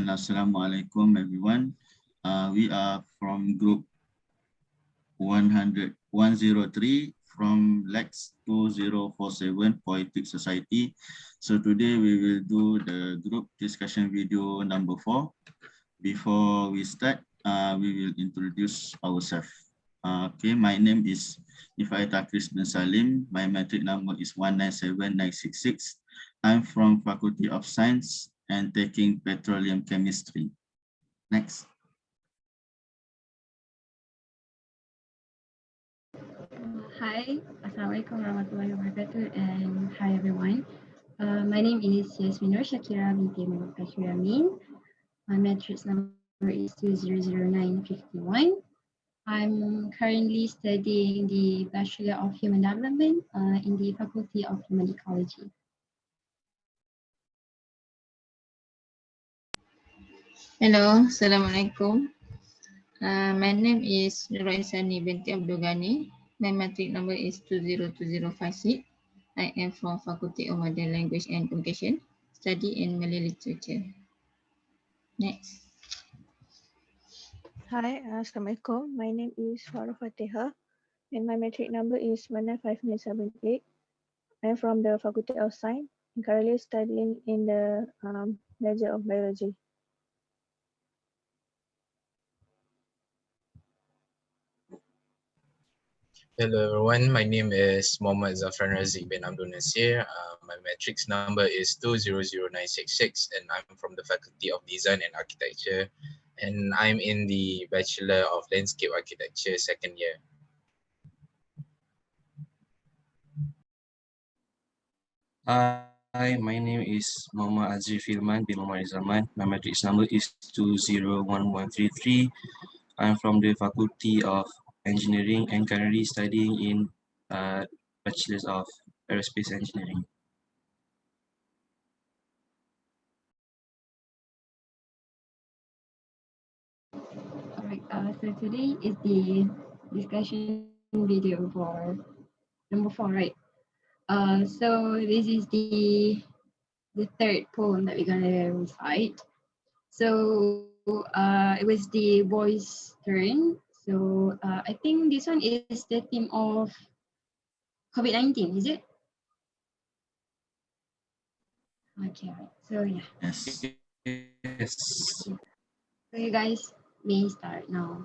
and Assalamualaikum everyone. We are from group 103 from LAX2047 Poetic Society. So today we will do the group discussion video number 4. Before we start, we will introduce ourselves. Okay, my name is Ifaita Chris bin Salim. My matric number is 197966. I'm from Faculty of Science and taking petroleum chemistry. Next. Hi, Assalamualaikum warahmatullahi wabarakatuh, and hi everyone. My name is Yasminur Shakira binti Amin. My matrix number is 200951. I'm currently studying the Bachelor of Human Development in the Faculty of Human Ecology. Hello, Assalamualaikum. My name is Nuraisani binti Abdul Ghani. My matric number is 202056. I am from Faculty of Modern Language and Communication, study in Malay Literature. Next. Hi, Assalamualaikum. My name is Farah Fatiha and my matric number is 195978. I'm from the Faculty of Science and currently studying in the major of biology. Hello everyone, my name is Muhammad Zafran Razik bin Abdul Nasir. My matrix number is 200966 and I'm from the Faculty of Design and Architecture and I'm in the Bachelor of Landscape Architecture second year. Hi, my name is Muhammad Azri Filman bin Muhammad Zaman. My matrix number is 201133. I'm from the Faculty of Engineering and currently studying in Bachelor's of Aerospace Engineering. Alright, so today is the discussion video for number 4, right? So this is the third poem that we're gonna recite. So it was the boys' turn. So I think this one is the theme of COVID-19, is it? Okay, right. So yeah. Yes. Yes. So you guys may start now.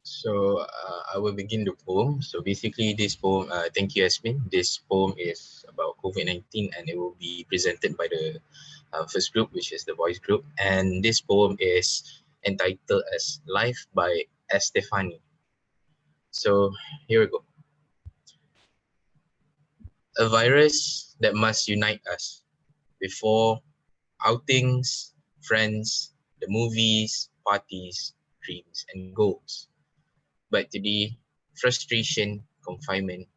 So I will begin the poem. So basically this poem, thank you Yasmin. This poem is about COVID-19 and it will be presented by the first group, which is the voice group. And this poem is entitled as Life by Estefani. So here we go. A virus that must unite us before outings, friends, the movies, parties, dreams, and goals. But today, frustration, confinement,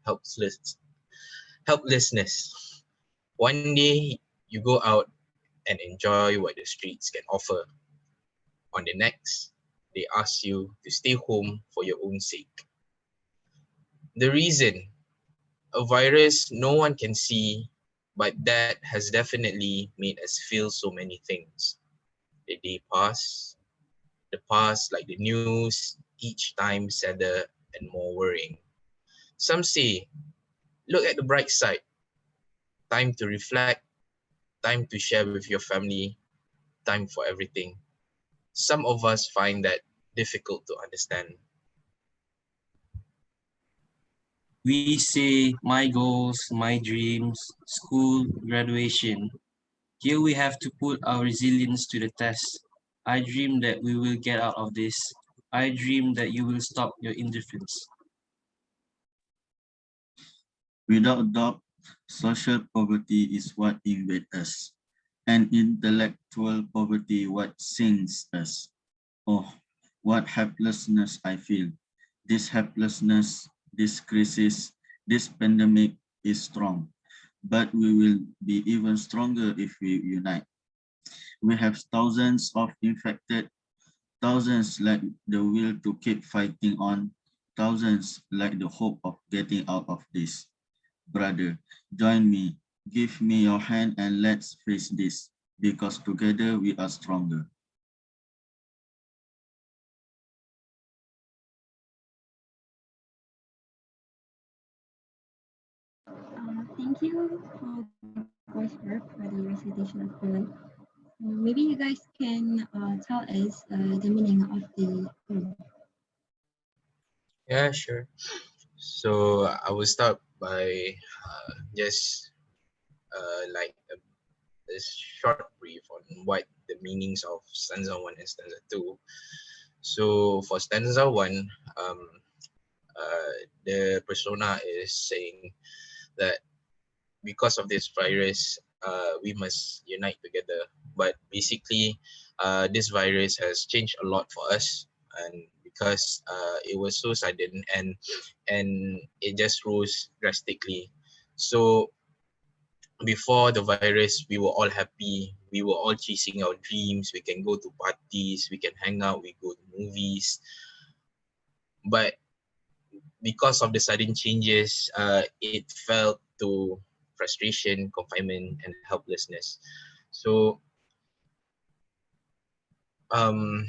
helplessness. One day, you go out and enjoy what the streets can offer. On the next, they ask you to stay home for your own sake. The reason, a virus no one can see, but that has definitely made us feel so many things. The day pass, the past like the news, each time sadder and more worrying. Some say, look at the bright side. Time to reflect, time to share with your family, time for everything. Some of us find that difficult to understand. We say my goals, my dreams, school, graduation. Here we have to put our resilience to the test. I dream that we will get out of this. I dream that you will stop your indifference. Without doubt, social poverty is what invades us, and intellectual poverty what sinks us. Oh, what helplessness I feel. This helplessness, this crisis, this pandemic is strong, but we will be even stronger if we unite. We have thousands of infected, thousands like the will to keep fighting on, thousands like the hope of getting out of this. Brother, join me. Give me your hand and let's face this, because together we are stronger. Thank you for the coursework for the recitation of poem. Maybe you guys can tell us the meaning of the poem. Yeah, sure. So I will start by just like a short brief on what the meanings of stanza 1 and stanza 2. So for stanza 1, um, the persona is saying that because of this virus, we must unite together. But basically, this virus has changed a lot for us, and because it was so sudden and it just rose drastically. So before the virus, we were all happy. We were all chasing our dreams. We can go to parties. We can hang out. We go to movies. But because of the sudden changes, it felt to frustration, confinement, and helplessness. So, um,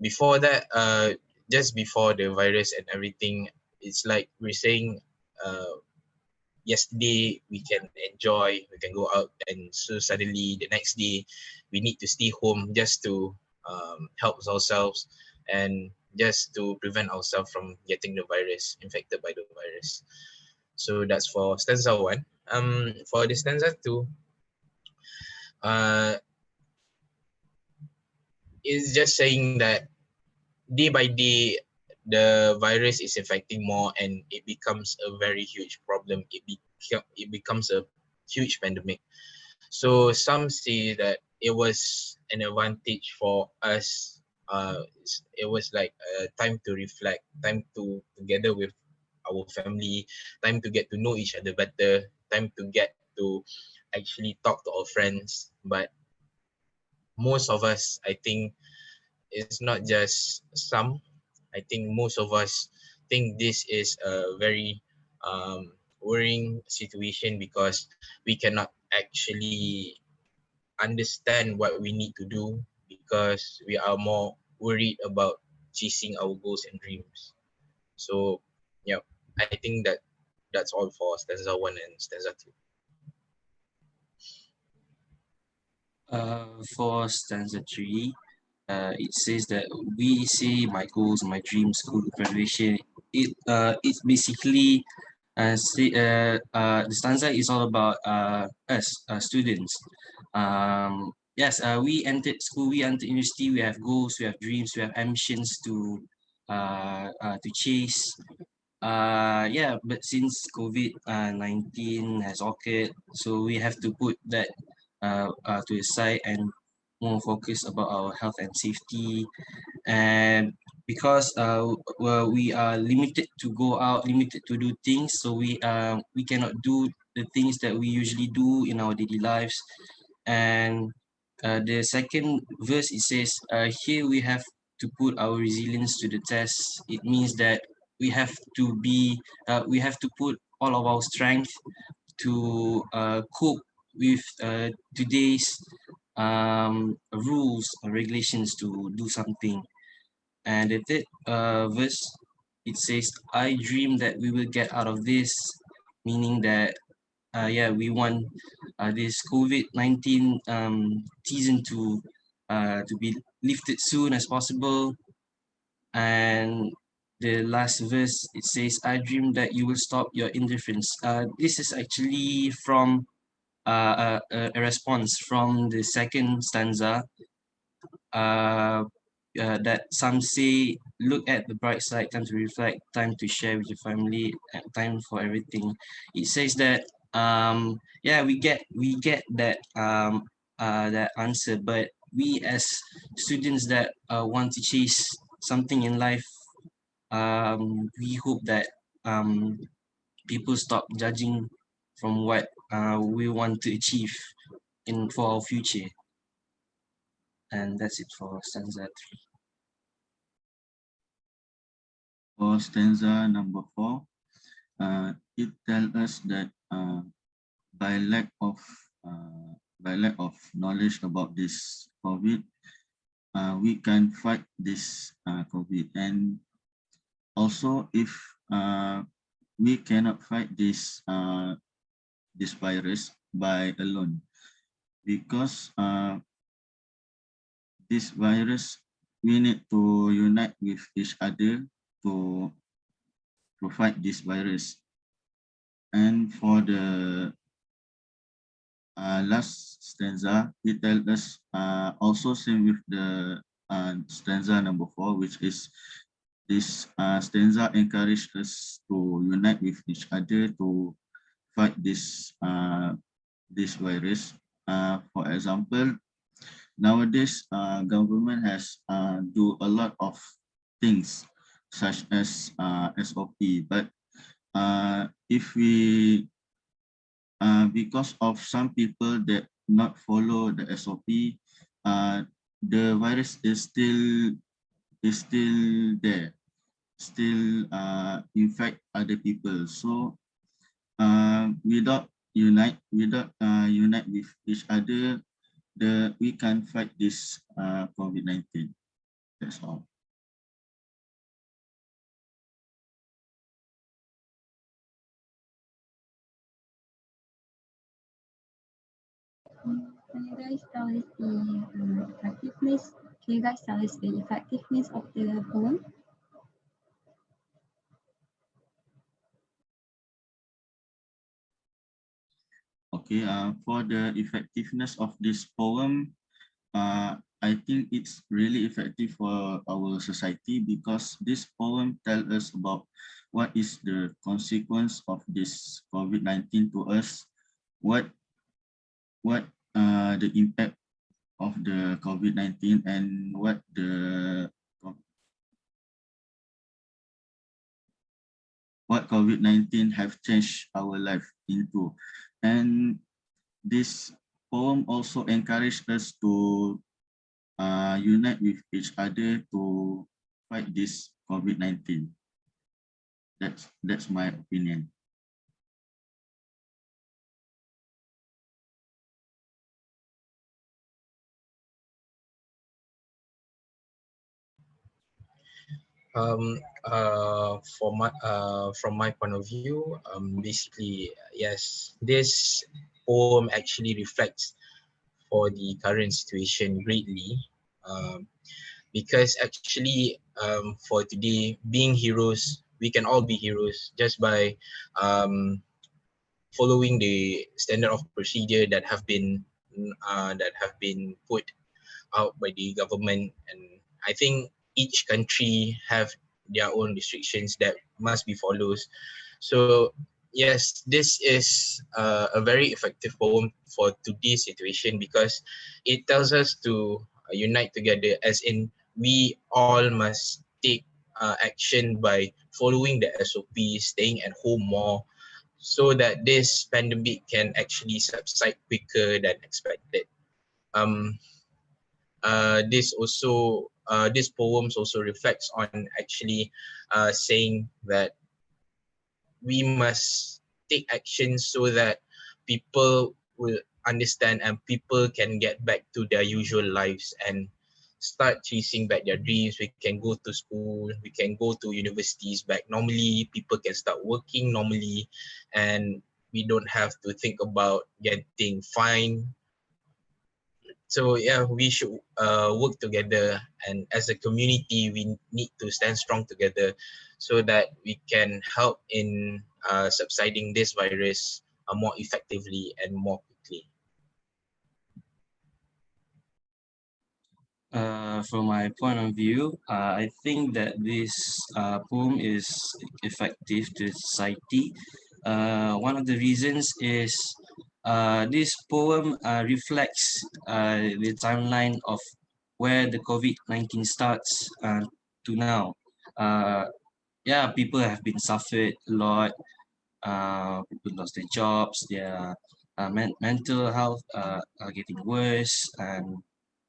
before that, just before the virus and everything, it's like we're saying, yesterday we can enjoy, we can go out, and so suddenly the next day we need to stay home just to help ourselves and just to prevent ourselves from getting the virus, infected by the virus. So that's for stanza 1. For the stanza 2, uh, it's just saying that day by day the virus is infecting more and it becomes a very huge problem. It becomes a huge pandemic. So some say that it was an advantage for us. It was like a time to reflect, time to together with our family, time to get to know each other better, time to get to actually talk to our friends. But most of us, I think, it's not just some. I think most of us think this is a very worrying situation because we cannot actually understand what we need to do because we are more worried about chasing our goals and dreams. So, yeah, I think that's all for stanza 1 and stanza 2. For stanza 3, it says that we say my goals, my dreams, school graduation. It's basically the stanza is all about us students. Yes, we entered school, we entered university. We have goals, we have dreams, we have ambitions to chase. Yeah, but since COVID-19 has occurred, so we have to put that to the side and more focus about our health and safety. And because well, we are limited to go out, limited to do things, so we cannot do the things that we usually do in our daily lives. And the second verse, it says, here we have to put our resilience to the test. It means that we have to put all of our strength to cope with today's rules or regulations to do something. And the third verse, it says, I dream that we will get out of this, meaning that yeah, we want this COVID-19 season to be lifted soon as possible. And the last verse, it says, I dream that you will stop your indifference. This is actually from a response from the second stanza, uh, that some say, look at the bright side, time to reflect, time to share with your family, time for everything. It says that yeah, we get that answer, but we as students that want to chase something in life, we hope that um, people stop judging from what we want to achieve in for our future. And that's it for stanza 3. For stanza number 4, it tells us that by lack of knowledge about this COVID, we can fight this COVID. And also, if we cannot fight this virus by alone, because this virus, we need to unite with each other to fight this virus. And for the last stanza, it tells us also same with the stanza number 4, which is this stanza encourage us to unite with each other to fight this virus. For example, nowadays government has do a lot of things such as SOP, but if we because of some people that not follow the SOP, the virus is still there, still infect other people. So without unite with each other, we can fight this COVID-19. That's all. Can you guys tell us the effectiveness? Can you guys tell us the effectiveness of the poem? Okay, for the effectiveness of this poem, I think it's really effective for our society because this poem tells us about what is the consequence of this COVID-19 to us, what the impact of the COVID-19 and what COVID-19 have changed our life into. And this poem also encouraged us to unite with each other to fight this COVID-19. That's my opinion. From my point of view, basically, yes, this poem actually reflects for the current situation greatly, um, because actually, for today, being heroes, we can all be heroes just by um, following the standard of procedure that have been put out by the government. And I think each country have their own restrictions that must be followed. So yes, this is a very effective poem for today's situation because it tells us to unite together, as in we all must take action by following the SOP, staying at home more, so that this pandemic can actually subside quicker than expected. Um, this poems also reflects on actually saying that we must take action so that people will understand and people can get back to their usual lives and start chasing back their dreams. We can go to school, we can go to universities back normally, people can start working normally, and we don't have to think about getting fined. So yeah, we should work together, and as a community we need to stand strong together so that we can help in subsiding this virus more effectively and more quickly. From my point of view, I think that this poem is effective to society. One of the reasons is this poem reflects the timeline of where the COVID-19 starts to now. Uh, yeah, people have been suffered a lot. People lost their jobs. Their mental health are getting worse,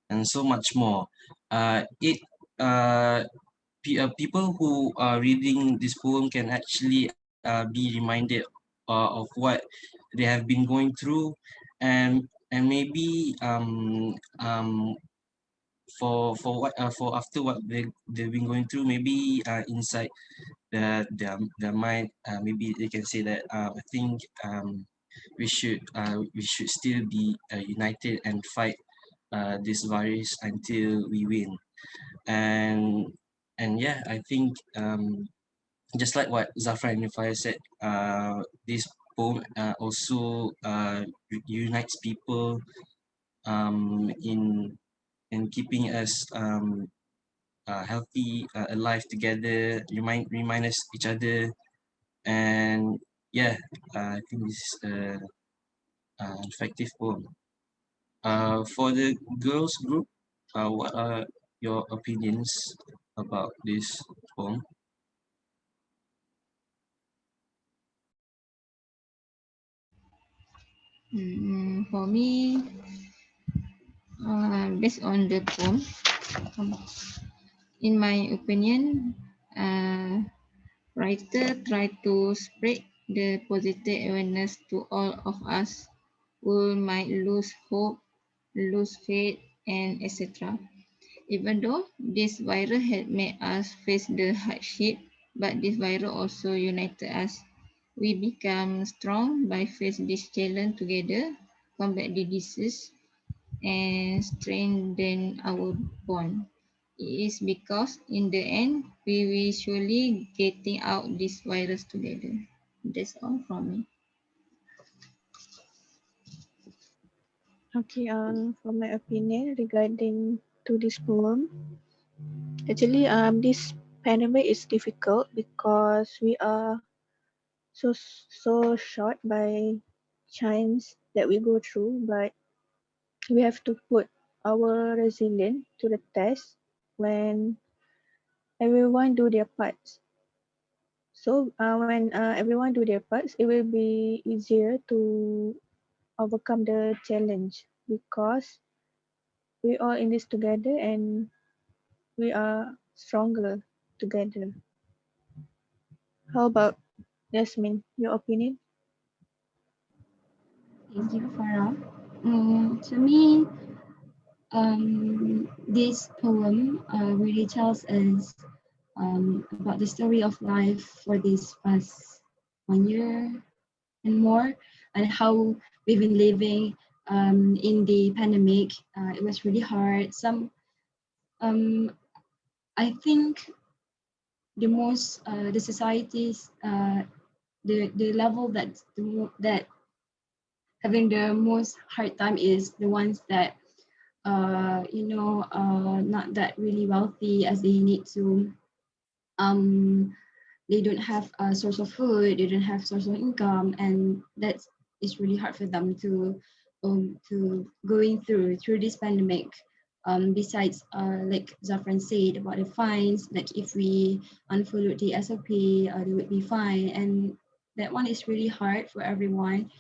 and so much more. It people who are reading this poem can actually be reminded of what they have been going through, and maybe for after what they've been going through, maybe inside their mind, maybe they can say that I think we should still be united and fight this virus until we win. and and yeah, I think just like what Zafran and Fire said, this poem also unites people in keeping us healthy, alive together, remind us each other. And yeah, I think this is an effective poem. For the girls group, what are your opinions about this poem? For me, based on the poem, in my opinion, writer try to spread the positive awareness to all of us who might lose hope, lose faith, and etc. Even though this virus had made us face the hardship, but this virus also united us. We become strong by facing this challenge together, combat the disease, and strengthen our bond. It is because in the end, we will surely getting out this virus together. That's all from me. Okay, for my opinion regarding to this poem, actually, this pandemic is difficult because we are so short by chance that we go through, but we have to put our resilience to the test when everyone do their parts. So when everyone do their parts, it will be easier to overcome the challenge because we are in this together and we are stronger together. How about Yasmin, your opinion? Thank you, Farah. To me, this poem really tells us about the story of life for this past 1 year and more, and how we've been living in the pandemic. It was really hard. Um, I think the societies, the level that having the most hard time is the ones that not that really wealthy, as they need to um they don't have a source of food, they don't have source of income, and that's it's really hard for them to going through this pandemic. Besides, like Zafran said about the fines, like if we unfollow the SOP, they would be fine, and that one is really hard for everyone.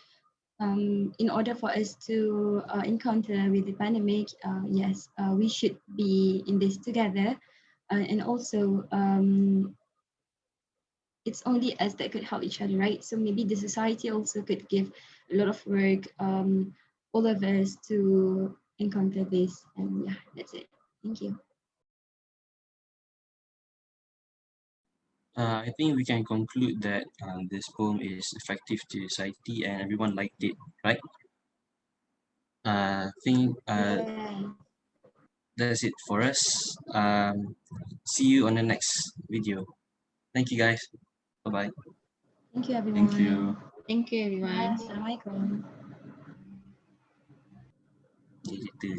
In order for us to encounter with the pandemic, yes, we should be in this together, and also it's only us that could help each other, right? So maybe the society also could give a lot of work, all of us to encounter this. And yeah, that's it. Thank you. I think we can conclude that this poem is effective to society and everyone liked it, right? I think Yeah. that's it for us. See you on the next video. Thank you guys. Bye bye. Thank you, Thank everyone. you. Thank you, Bye. everyone. Assalamualaikum. Gitu.